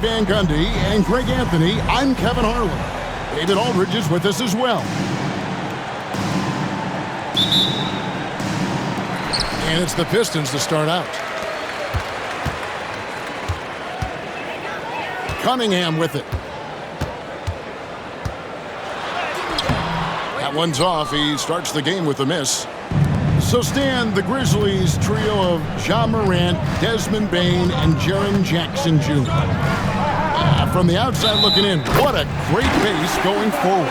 Van Gundy and Greg Anthony, I'm Kevin Harlan. David Aldridge is with us as well. And it's the Pistons to start out. Cunningham with it. That one's off. He starts the game with a miss. So, Stan, the Grizzlies trio of Ja Morant, Desmond Bane, and Jaren Jackson Jr. From the outside looking in, what a great base going forward.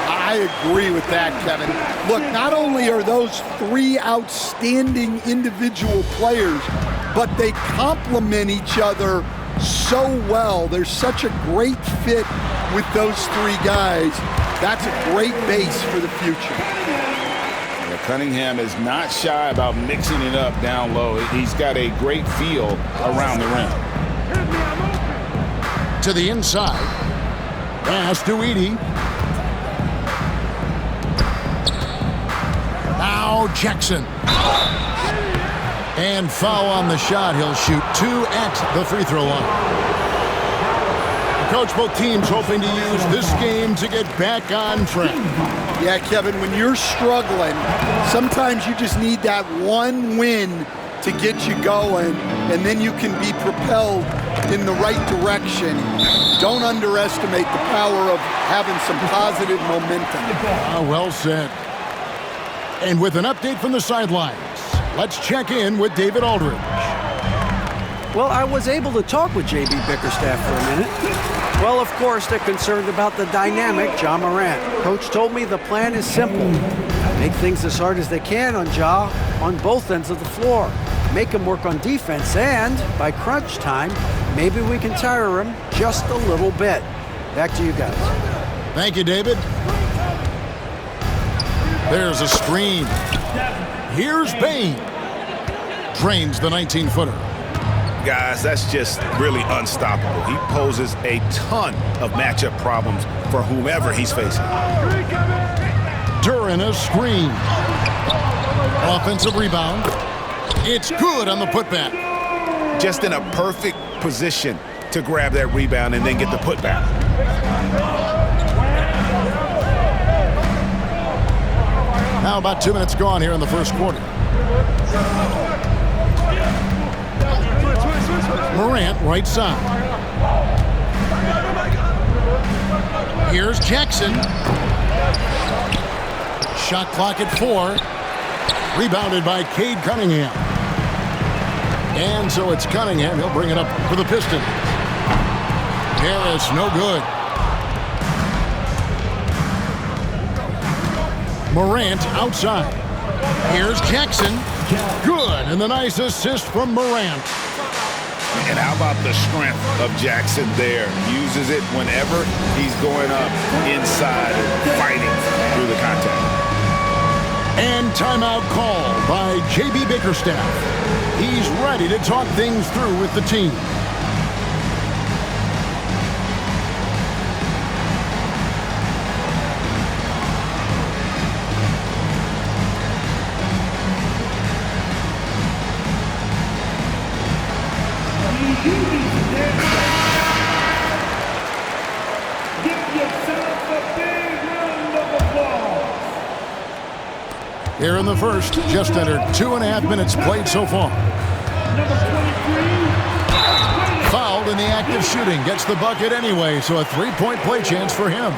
I agree with that, Kevin. Look, not only are those three outstanding individual players, but they complement each other so well. There's such a great fit with those three guys. That's a great base for the future. Cunningham is not shy about mixing it up down low. He's got a great feel around the rim. To the inside. Pass to Edey. Now Jackson. And foul on the shot. He'll shoot 2 at the free throw line. Coach, both teams hoping to use this game to get back on track. Yeah, Kevin, when you're struggling, sometimes you just need that one win to get you going, and then you can be propelled in the right direction. Don't underestimate the power of having some positive momentum. Well said. And with an update from the sidelines, let's check in with David Aldridge. Well, I was able to talk with J.B. Bickerstaff for a minute. Well, of course, they're concerned about the dynamic Ja Morant. Coach told me the plan is simple. Make things as hard as they can on Ja on both ends of the floor. Make him work on defense, and by crunch time, maybe we can tire him just a little bit. Back to you guys. Thank you, David. There's a screen. Here's Bane. Drains the 19-footer. Guys, that's just really unstoppable. He poses a ton of matchup problems for whomever he's facing. Duran a screen. Offensive rebound. It's good on the putback. Just in a perfect position to grab that rebound and then get the putback. Now about 2 minutes gone here in the first quarter. Morant, right side. Here's Jackson. Shot clock at 4. Rebounded by Cade Cunningham. And so it's Cunningham. He'll bring it up for the Pistons. Harris, no good. Morant outside. Here's Jackson. Good. And the nice assist from Morant. And how about the strength of Jackson there? Uses it whenever he's going up inside and fighting through the contact. And timeout call by J.B. Bickerstaff. He's ready to talk things through with the team. Here in the first, just under 2.5 minutes played so far. Fouled in the act of shooting. Gets the bucket anyway, so a 3-point play chance for him.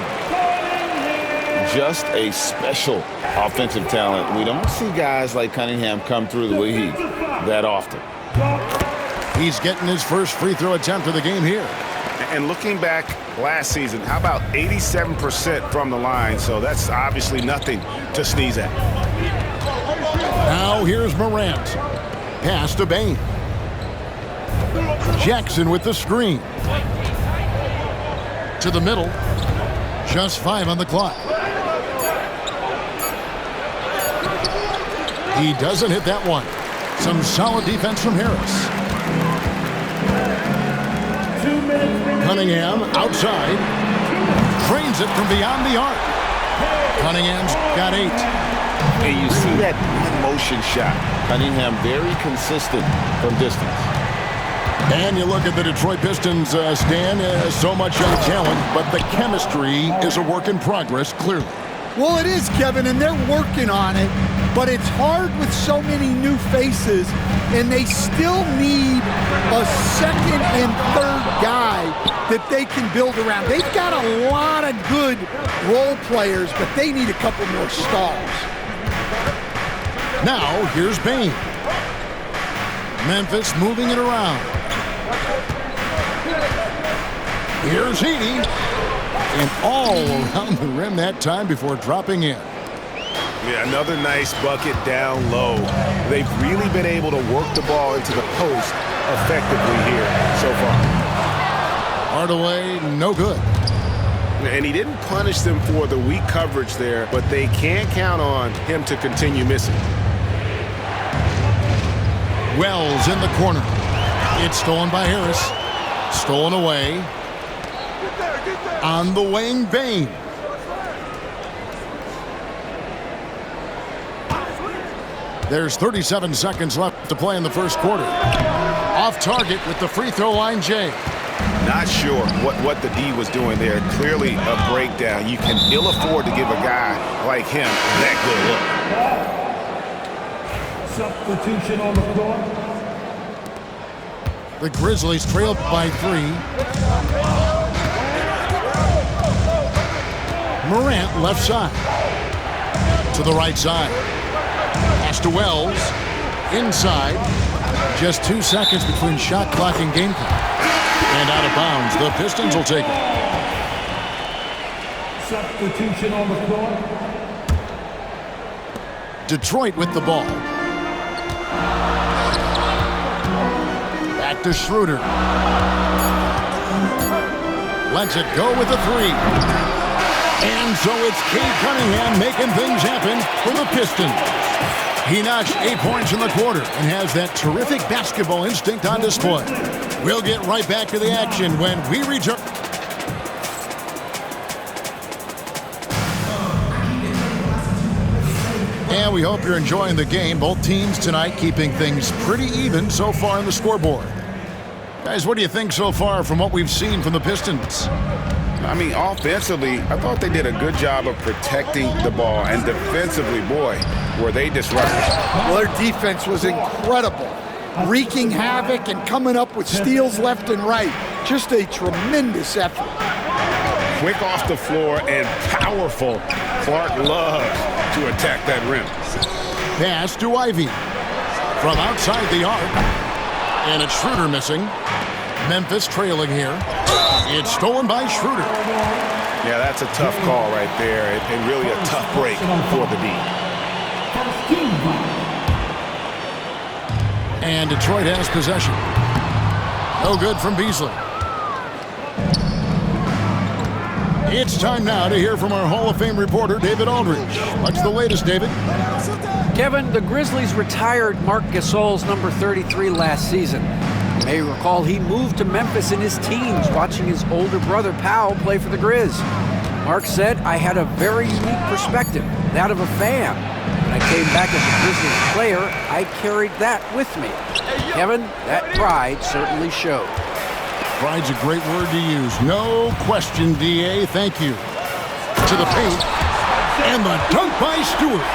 Just a special offensive talent. We don't see guys like Cunningham come through the league that often. He's getting his first free throw attempt of the game here. And looking back last season, how about 87% from the line? So that's obviously nothing to sneeze at. Now here's Morant. Pass to Bane. Jackson with the screen. To the middle. Just 5 on the clock. He doesn't hit that one. Some solid defense from Harris. Cunningham outside. Trains it from beyond the arc. Cunningham's got 8. And you see that motion shot. Cunningham very consistent from distance. And you look at the Detroit Pistons, Stan, so much young talent, but the chemistry is a work in progress, clearly. Well, it is, Kevin, and they're working on it, but it's hard with so many new faces, and they still need a second and third guy that they can build around. They've got a lot of good role players, but they need a couple more stars. Now, here's Bane. Memphis moving it around. Here's Heaney. And all around the rim that time before dropping in. Yeah, another nice bucket down low. They've really been able to work the ball into the post effectively here so far. Hardaway, no good. And he didn't punish them for the weak coverage there, but they can't count on him to continue missing. Wells in the corner. It's stolen by Harris. Stolen away. On the wing, Bane. There's 37 seconds left to play in the first quarter. Off target with the free throw line, Jay. Not sure what the D was doing there. Clearly a breakdown. You can ill afford to give a guy like him that good look. Substitution on the floor. The Grizzlies trailed by 3. Morant left side. To the right side. Pass to Wells. Inside. Just 2 seconds between shot clock and game clock. And out of bounds. The Pistons will take it. Substitution on the floor. Detroit with the ball. Back to Schroeder. Lets it go with a 3. And so it's Cade Cunningham making things happen for the Pistons. He notched 8 points in the quarter and has that terrific basketball instinct on display. We'll get right back to the action when we return. And we hope you're enjoying the game. Both teams tonight keeping things pretty even so far on the scoreboard. Guys, what do you think so far from what we've seen from the Pistons? I mean, offensively, I thought they did a good job of protecting the ball. And defensively, boy, were they disruptive. Well, their defense was incredible. Wreaking havoc and coming up with steals left and right. Just a tremendous effort. Quick off the floor and powerful. Clark loves to attack that rim. Pass to Ivy. From outside the arc. And it's Schroeder missing. Memphis trailing here. It's stolen by Schroeder. Yeah, that's a tough call right there, and really a tough break for the D. And Detroit has possession. No good from Beasley. It's time now to hear from our Hall of Fame reporter, David Aldridge. What's the latest, David? Kevin, the Grizzlies retired Marc Gasol's number 33 last season. You may recall he moved to Memphis in his teens, watching his older brother Powell play for the Grizz. Marc said, "I had a very unique perspective, that of a fan. When I came back as a Grizzlies player, I carried that with me." Kevin, that pride certainly showed. Pride's a great word to use. No question, D.A. Thank you. To the paint. And the dunk by Stewart.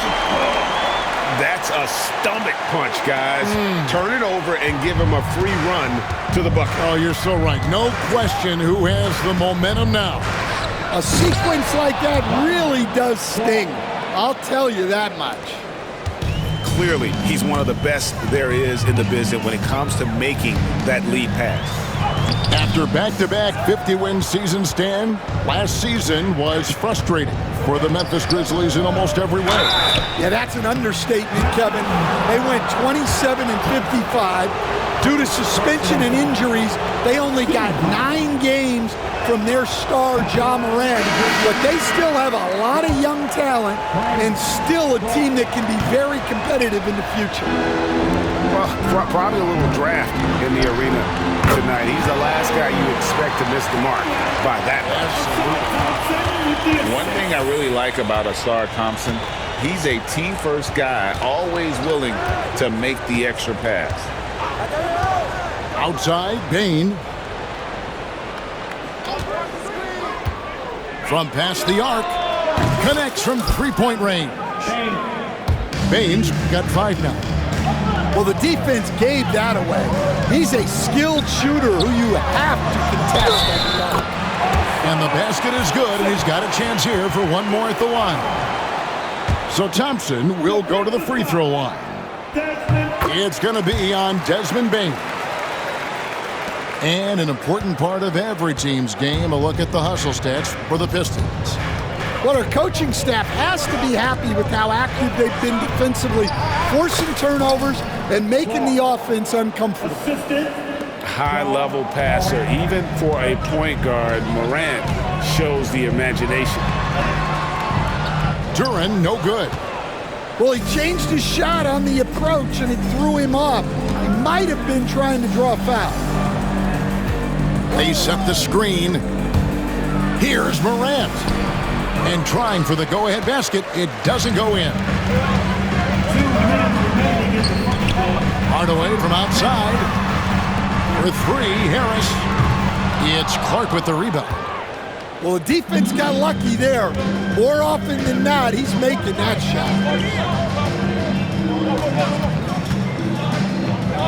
That's a stomach punch, guys. Turn it over and give him a free run to the bucket. Oh, you're so right. No question who has the momentum now. A sequence like that really does sting. I'll tell you that much. Clearly, he's one of the best there is in the business when it comes to making that lead pass. After back-to-back 50-win seasons, Stan, last season was frustrating for the Memphis Grizzlies in almost every way. Yeah, that's an understatement, Kevin. They went 27 and 55. Due to suspension and injuries, they only got 9 games from their star, Ja Morant, but they still have a lot of young talent and still a team that can be very competitive in the future. Well, probably a little draft in the arena tonight. He's the last guy you expect to miss the mark by that much. One thing I really like about Ausar Thompson, he's a team-first guy, always willing to make the extra pass. Outside, Bain. From past the arc. Connects from three-point range. Bain's got 5 now. Well, the defense gave that away. He's a skilled shooter who you have to contest at the arc. And the basket is good, and he's got a chance here for one more at the line. So Thompson will go to the free throw line. It's going to be on Desmond Bain. And an important part of every team's game, a look at the hustle stats for the Pistons. Well, our coaching staff has to be happy with how active they've been defensively, forcing turnovers and making the offense uncomfortable. High-level passer, even for a point guard. Morant shows the imagination. Duren, no good. Well, he changed his shot on the approach, and it threw him off. He might have been trying to draw a foul. They set the screen. Here's Morant. And trying for the go-ahead basket, it doesn't go in. Hardaway from outside. For 3, Harris. It's Clark with the rebound. Well, the defense got lucky there. More often than not, he's making that shot.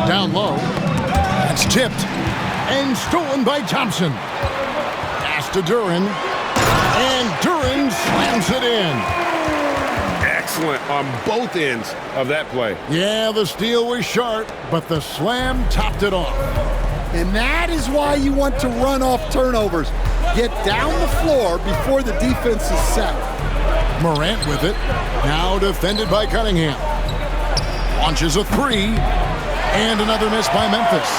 Down low. It's tipped. And stolen by Thompson. Pass to Duren. And Duren slams it in. Excellent on both ends of that play. Yeah, the steal was sharp, but the slam topped it off. And that is why you want to run off turnovers. Get down the floor before the defense is set. Morant with it. Now defended by Cunningham. Launches a 3. And another miss by Memphis.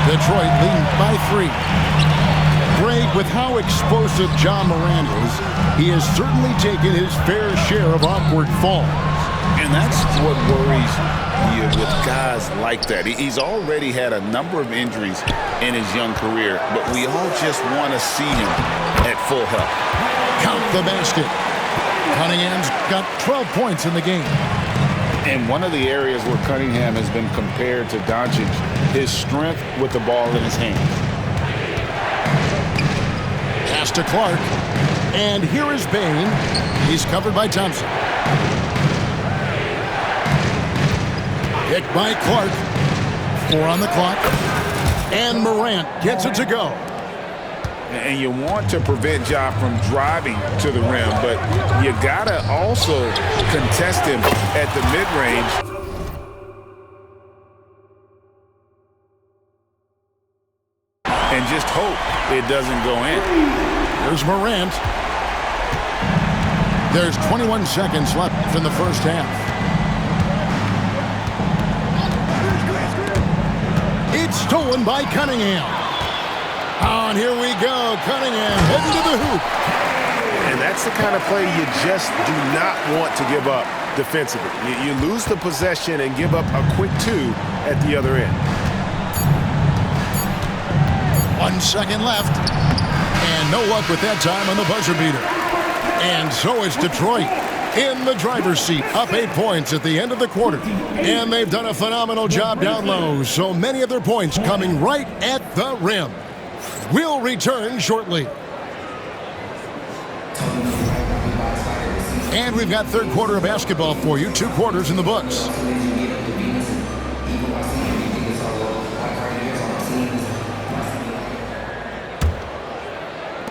Detroit leading by 3. Greg, with how explosive Ja Morant is, he has certainly taken his fair share of awkward falls. And that's what worries you with guys like that. He's already had a number of injuries in his young career, but we all just want to see him at full health. Count the basket. Cunningham's got 12 points in the game. And one of the areas where Cunningham has been compared to Doncic, his strength with the ball in his hands. Pass to Clark. And here is Bain. He's covered by Thompson. Picked by Clark. 4 on the clock. And Morant gets it to go. And you want to prevent Ja from driving to the rim, but you gotta also contest him at the mid-range. And just hope it doesn't go in. Here's Morant. There's 21 seconds left in the first half. It's stolen by Cunningham. Oh, and here we go. Cunningham heading to the hoop. And that's the kind of play you just do not want to give up defensively. You lose the possession and give up a quick 2 at the other end. 1 second left. And no luck with that time on the buzzer beater. And so it's Detroit in the driver's seat, up 8 points at the end of the quarter. And they've done a phenomenal job down low, so many of their points coming right at the rim. We'll return shortly. And we've got third quarter of basketball for you, 2 quarters in the books.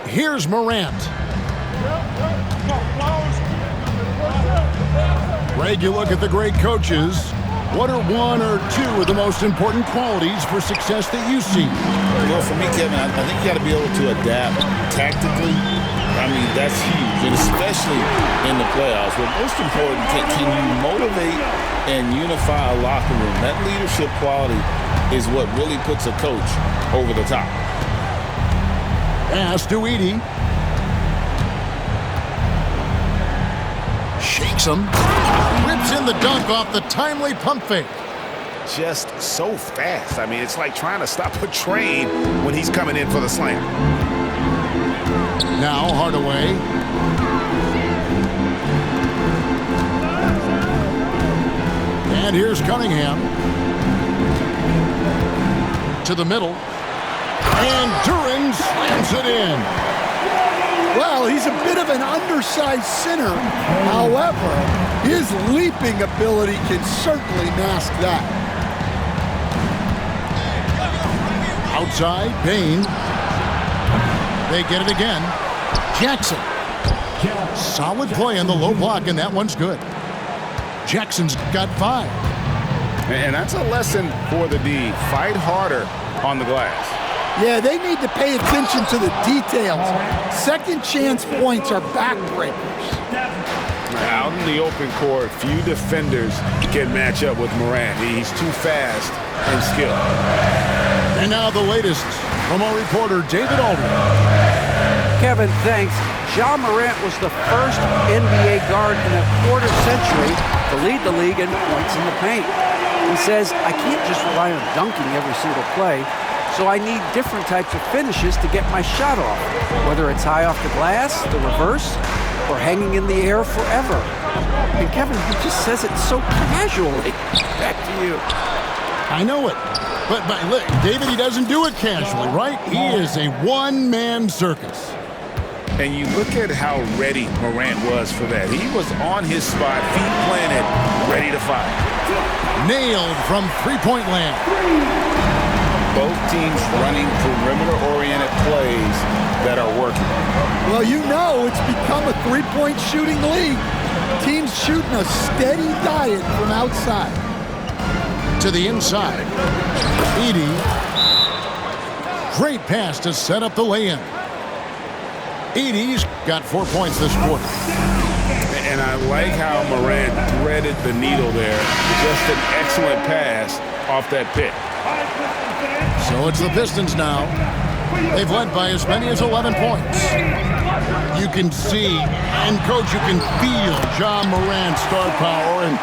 Here's Morant. Greg, you look at the great coaches. What are 1 or 2 of the most important qualities for success that you see? Well, for me, Kevin, I think you got to be able to adapt tactically. I mean, that's huge, and especially in the playoffs. But most important, can you motivate and unify a locker room? That leadership quality is what really puts a coach over the top. Pass to Edey. Shakes him. Rips in the dunk off the timely pump fake. Just so fast. I mean, it's like trying to stop a train when he's coming in for the slam. Now Hardaway. And here's Cunningham. to the middle. And Duren slams it in. Well, he's a bit of an undersized center. However, his leaping ability can certainly mask that. Outside, Bane. They get it again. Jackson. Solid play on the low block, and that one's good. Jackson's got 5. And that's a lesson for the D. Fight harder on the glass. Yeah, they need to pay attention to the details. Second chance points are backbreakers. Out in the open court, few defenders can match up with Morant. He's too fast and skilled. And now the latest from our reporter, David Aldridge. Kevin, thanks. Ja Morant was the first NBA guard in a quarter century to lead the league in points in the paint. He says, I can't just rely on dunking every single play, so I need different types of finishes to get my shot off, whether it's high off the glass, the reverse, or hanging in the air forever. And Kevin, he just says it so casually. Back to you. I know it. But look, David, he doesn't do it casually, right? He is a one-man circus. And you look at how ready Morant was for that. He was on his spot, feet planted, ready to fire. Nailed from three-point land. Both teams running perimeter-oriented plays that are working. Well, you know it's become a three-point shooting league. Teams shooting a steady diet from outside. To the inside. Edey. Great pass to set up the lay-in. Edey's got 4 points this quarter. And I like how Morant threaded the needle there. Just an excellent pass off that pick. So it's the Pistons now. They've led by as many as 11 points. You can see, and Coach, you can feel Ja Morant's star power, and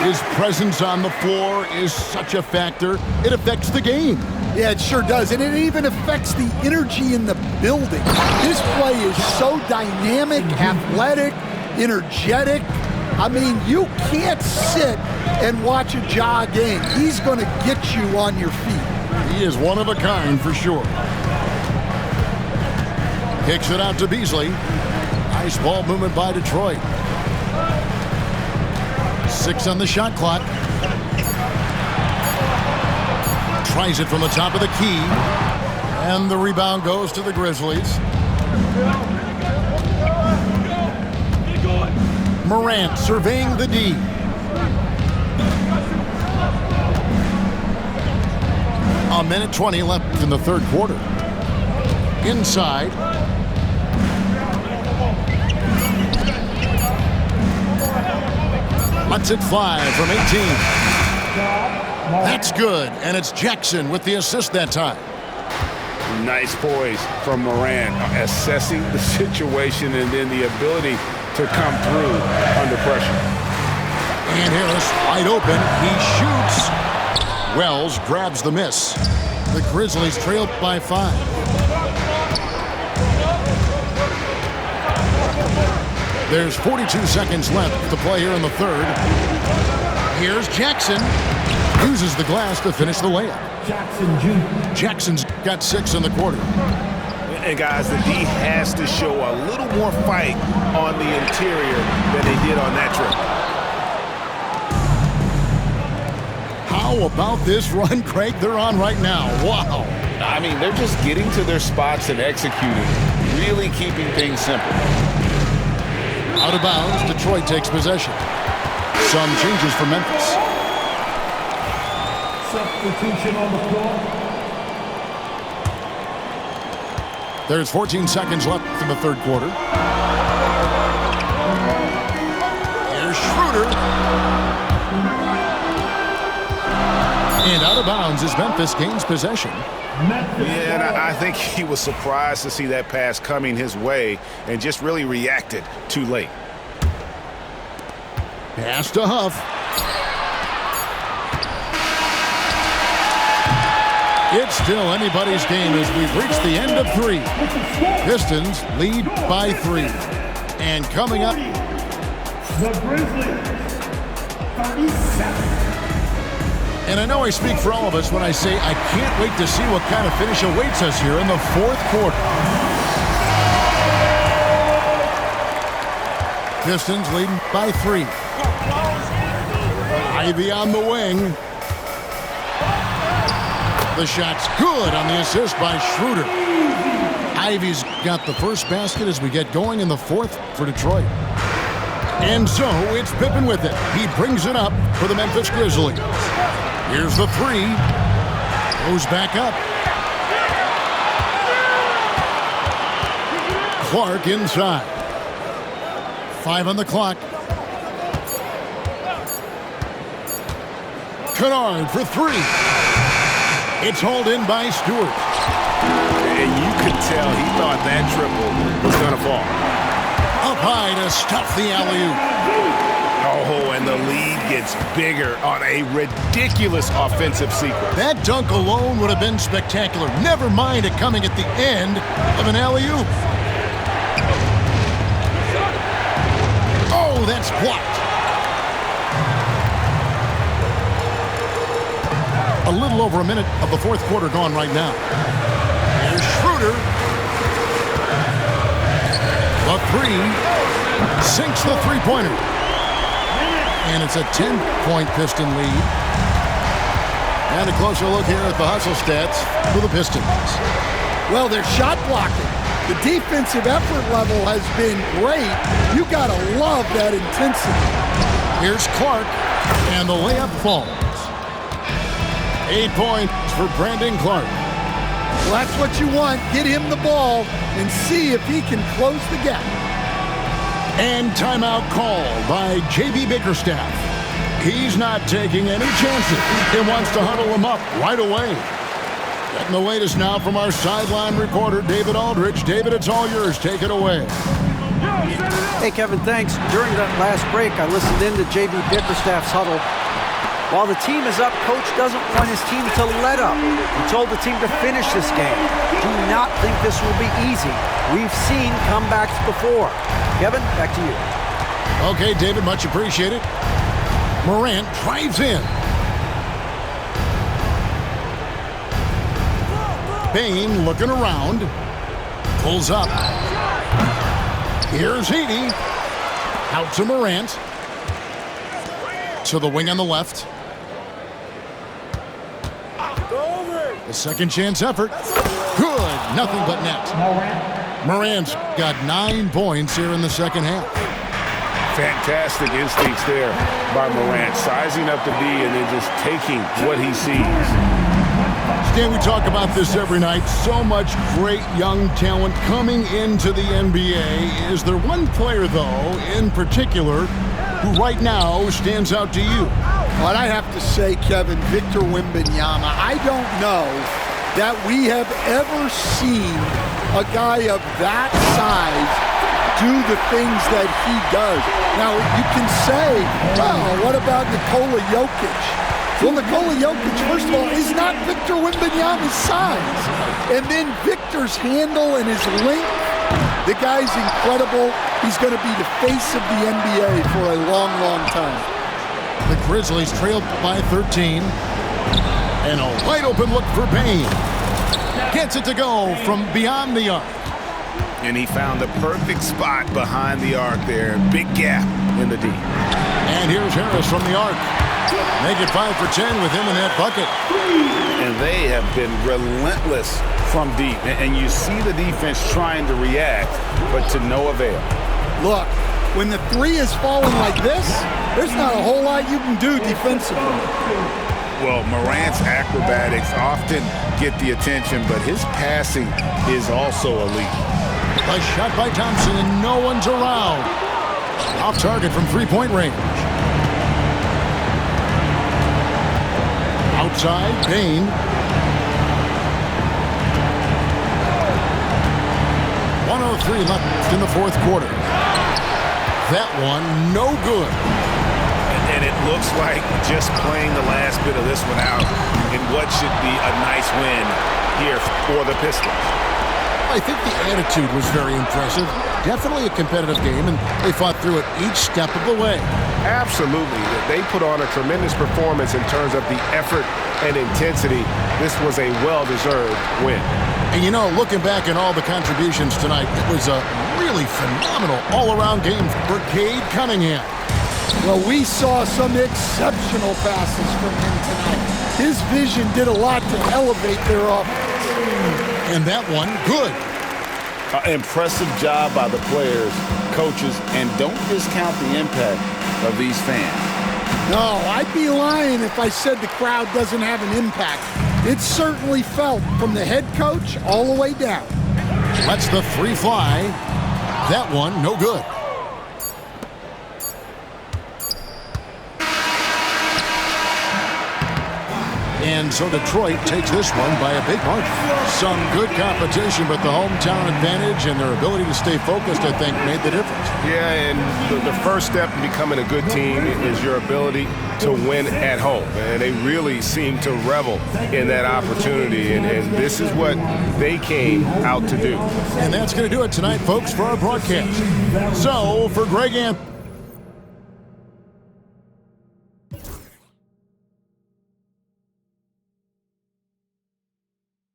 his presence on the floor is such a factor. It affects the game. Yeah, it sure does. And it even affects the energy in the building. His play is so dynamic, athletic, energetic. I mean, you can't sit and watch a Ja game. He's going to get you on your feet. He is one of a kind for sure. Kicks it out to Beasley. Nice ball movement by Detroit. 6 on the shot clock. Tries it from the top of the key. And the rebound goes to the Grizzlies. Morant surveying the D. A minute 20 left in the third quarter. Inside. Lets it fly from 18. That's good, and it's Jackson with the assist that time. Nice poise from Morant, assessing the situation and then the ability to come through under pressure. And Harris wide open. He shoots. Wells grabs the miss. The Grizzlies trail by 5. There's 42 seconds left to play here in the third. Here's Jackson. Uses the glass to finish the layup. Jackson Jr. Jackson's got 6 in the quarter. And guys, the D has to show a little more fight on the interior than they did on that trip. How about this run, Craig, they're on right now? Wow. I mean, they're just getting to their spots and executing, really keeping things simple. Out of bounds, Detroit takes possession. Some changes for Memphis. Substitution on the floor. There's 14 seconds left in the third quarter. Here's Schroeder. And out of bounds as Memphis gains possession. Yeah, and I think he was surprised to see that pass coming his way and just really reacted too late. Pass to Huff. It's still anybody's game as we've reached the end of 3. Pistons lead by 3. And coming up, The Grizzlies, 37. And I know I speak for all of us when I say I can't wait to see what kind of finish awaits us here in the fourth quarter. Pistons leading by 3. Ivy on the wing. The shot's good on the assist by Schroeder. Ivy's got the first basket as we get going in the fourth for Detroit. And so it's Pippen with it. He brings it up for the Memphis Grizzlies. Here's the 3. Goes back up. Clark inside. 5 on the clock. Kennard for 3. It's hauled in by Stewart. And you could tell he thought that triple was going to fall. Up high to stuff the alley-oop. Oh, and the lead gets bigger on a ridiculous offensive sequence. That dunk alone would have been spectacular. Never mind it coming at the end of an alley-oop. Oh, that's blocked. A little over a minute of the fourth quarter gone right now. Here's Schroeder. The 3 sinks the three-pointer. And it's a 10-point Piston lead. And a closer look here at the hustle stats for the Pistons. Well, they're shot blocking. The defensive effort level has been great. You got to love that intensity. Here's Clark, and the layup falls. 8 points for Brandon Clark. Well, that's what you want. Get him the ball and see if he can close the gap. And timeout called by J.B. Bickerstaff. He's not taking any chances. He wants to huddle him up right away. Getting the latest now from our sideline reporter, David Aldridge. David, it's all yours. Take it away. Hey, Kevin, thanks. During that last break, I listened in to J.B. Bickerstaff's huddle. While the team is up, Coach doesn't want his team to let up. He told the team to finish this game. Do not think this will be easy. We've seen comebacks before. Kevin, back to you. Okay, David, much appreciated. Morant drives in. Bane looking around. Pulls up. Here's Edey. Out to Morant. To the wing on the left. The second chance effort. Good. Nothing but net. Morant's got 9 points here in the second half. Fantastic instincts there by Morant. Sizing up the D and then just taking what he sees. Stan, we talk about this every night. So much great young talent coming into the NBA. Is there one player, though, in particular, who right now stands out to you? Well, I have to say, Kevin, Victor Wembanyama. I don't know that we have ever seen a guy of that size do the things that he does. Now, you can say, well, what about Nikola Jokic? Well, Nikola Jokic, first of all, is not Victor Wembanyama's size. And then Victor's handle and his length, the guy's incredible. He's going to be the face of the NBA for a long, long time. The Grizzlies trailed by 13. And a wide open look for Bane. Gets it to go from beyond the arc. And he found the perfect spot behind the arc there. Big gap in the D. And here's Harris from the arc. Make it 5 for 10 with him in that bucket. And they have been relentless from deep. And you see the defense trying to react, but to no avail. Look, when the 3 is falling like this, there's not a whole lot you can do defensively. Well, Morant's acrobatics often get the attention, but his passing is also elite. A shot by Thompson, and no one's around. Off target from three-point range. Outside, Bane. .103 left in the fourth quarter. That one, no good. And it looks like just playing the last bit of this one out in what should be a nice win here for the Pistons. I think the attitude was very impressive. Definitely a competitive game, and they fought through it each step of the way. Absolutely. They put on a tremendous performance in terms of the effort and intensity. This was a well-deserved win. And you know, looking back at all the contributions tonight, it was a really phenomenal all-around game for Cade Cunningham. Well, we saw some exceptional passes from him tonight. His vision did a lot to elevate their offense. And that one, good. Impressive job by the players, coaches, and don't discount the impact of these fans. No, I'd be lying if I said the crowd doesn't have an impact. It certainly felt from the head coach all the way down. Lets the three fly. That one, no good. And so Detroit takes this one by a big margin. Some good competition, but the hometown advantage and their ability to stay focused, I think, made the difference. Yeah, and the first step in becoming a good team is your ability to win at home. And they really seem to revel in that opportunity, and this is what they came out to do. And that's going to do it tonight, folks, for our broadcast. So, for Greg Anthony,